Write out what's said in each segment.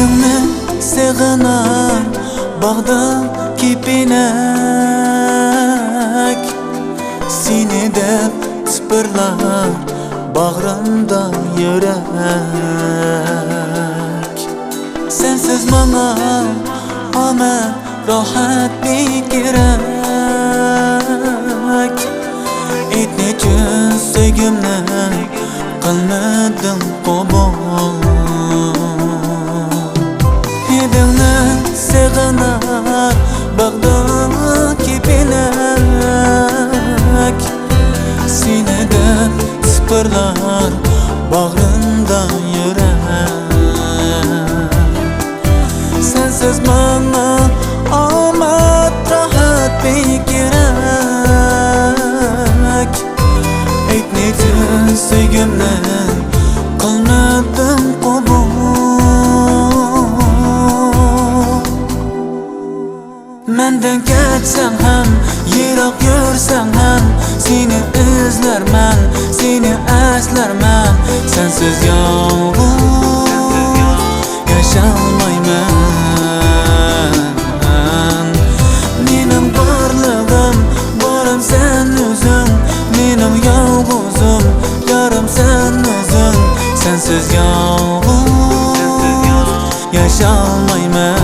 Hidingni seg'inar bog'da kepinak, seni deb tipirlar bag'rimda yurak. Sensiz manga omad rohatlik kerak. Aytnechun sevgimni qilmadim qabul. Hidingni seg'inar bog'da kepinak, seni deb tipirlar bag'rimda yurak. Sensiz manga omad rohat kerak. Aytnechun sevgimni qilmadim qabul. Menden ketsang ham, yiroq yursang ham, seni izlarman, seni aslarman. Sensiz yolg'iz yasholmayman. Mening borlig'im, borim sen o'zing, mening yolg'izim, yorim sen o'zing. Sensiz yolg'iz yasholmayman.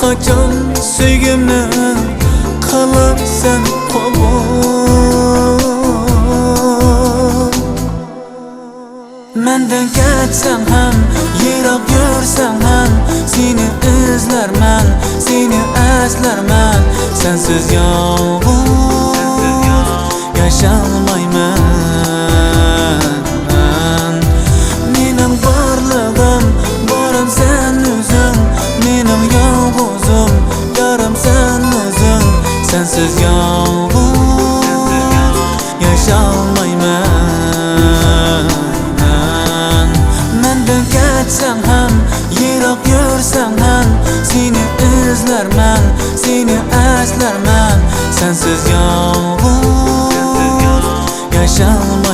Qachon sevgimni qilibsan qabul. Mendan ketsang ham, yiroq yursang ham, seni izlarman, seni aslarman. Sensiz yolg'iz yasholmayman. Mening borlig'im, borim sen o'zing, mening yolg'izim, yorim sen o'zing. Sensiz yolg'iz yasholmayman. Mendan ketsang ham, yiroq yursang ham, seni izlarman, seni aslarman. Sensiz yolg'iz yasholmayman.